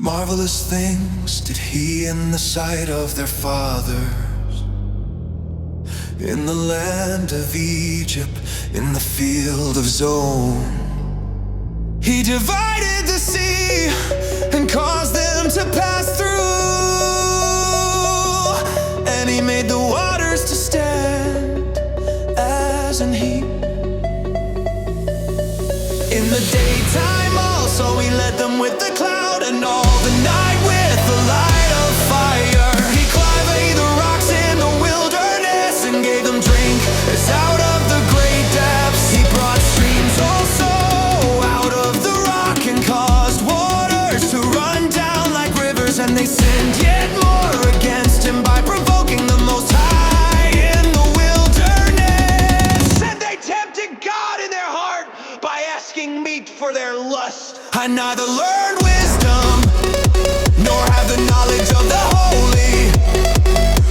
Marvelous things did he in the sight of their fathers, in the land of Egypt, in the field of Zone. He divided the sea and caused them to pass through, and he made the waters to stand as an heap. In the daytime also he led them with the cloud, and all the night with the light of fire. He clave the rocks in the wilderness and gave them drink as out of the great depths. He brought streams also out of the rock and caused waters to run down like rivers. And they sinned yet more against him by provoking the Most High in the wilderness. And they tempted God in their heart by asking meat for their lust. I neither learned wisdom nor have the knowledge of the holy,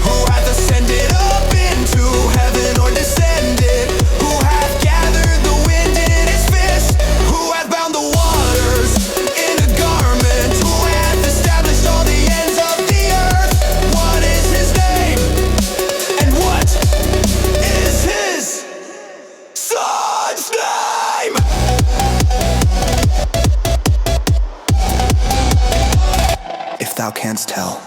who hath ascended up into heaven or descended, who hath gathered the wind in his fist, who hath bound the waters in a garment, who hath established all the ends of the earth. What is his name, and what is his son's name? If thou canst tell.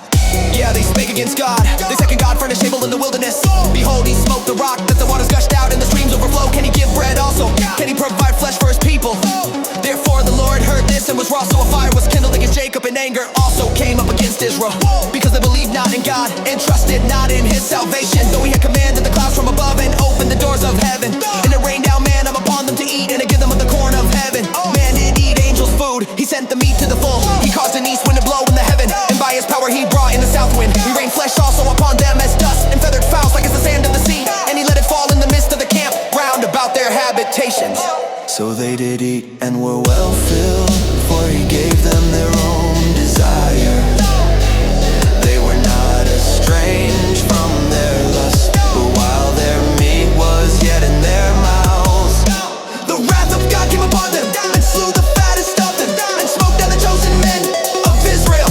Yeah, they spake against God. They second God furnished table in the wilderness. Behold, he smote the rock that the waters gushed out and the streams overflow. Can he give bread also? Can he provide flesh for his people? Therefore the Lord heard this and was wroth, so a fire was kindled against Jacob, and anger also came up against Israel, because they believed not in God and trusted not in his salvation. Though he had commanded the clouds from above and opened the doors of heaven, and it rained down manna upon them to eat, and to give them of the corn of heaven. Man did eat angels' food, he sent the meat to the full. He caused an east wind to blow in the heaven, and by his power he brought in the south wind. He rained flesh also upon them as dust, and feathered fowls like as the sand of the sea, and he let it fall in the midst of the camp round about their habitations. So they did eat and were well filled, for he gave them their own desire. They were not estranged from their lust, but while their meat was yet in their mouths, the wrath of God came upon them, and slew the fattest of them, and smote down the chosen men of Israel.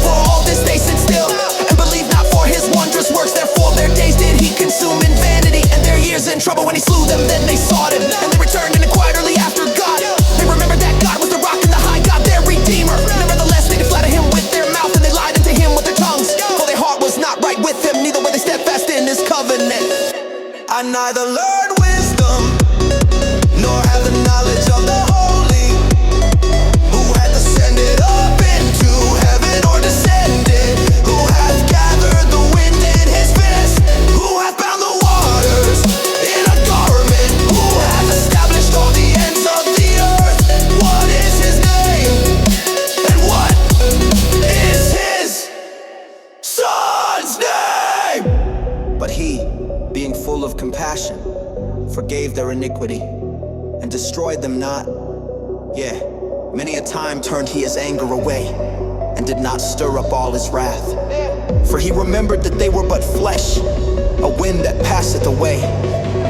For all this they sit still, and believed not for his wondrous works. Therefore their days did he consume in vanity, and their years in trouble. When he slew them, then they sought him, and they returned and inquired early after God. They remembered that God was the rock and the high God, their redeemer. Nevertheless they did flatter him with their mouth, and they lied unto him with their tongues. For their heart was not right with him, neither were they steadfast in his covenant. I neither learned wisdom nor have the knowledge of the holy, who hath ascended up into heaven or descended, who hath gathered the wind in his fist, who hath bound the waters in a garment, who hath established all the ends of the earth. What is his name, and what is his son's name? But he, being full of compassion, forgave their iniquity, and destroyed them not. Yeah, many a time turned he his anger away, and did not stir up all his wrath. For he remembered that they were but flesh, a wind that passeth away,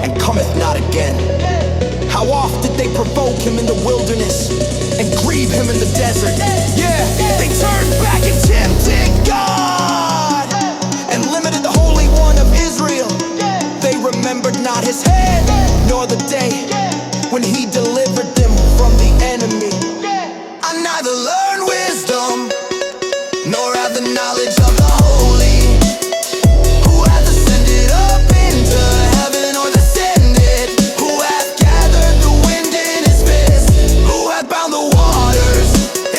and cometh not again. How oft did they provoke him in the wilderness, and grieve him in the desert? Yeah, they turned back and tempted God, and limited the Holy One of Israel. They remembered not his hand, nor the day when he delivered them from the enemy. I neither learned wisdom nor have the knowledge of the holy, who hath ascended up into heaven or descended, who hath gathered the wind in his fist, who hath bound the waters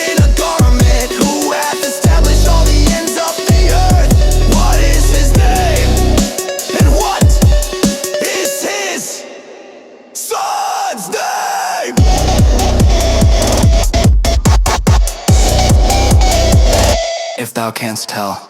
in a garment, who hath established all the ends of the earth. What is his name, and what is his son's name? If thou canst tell.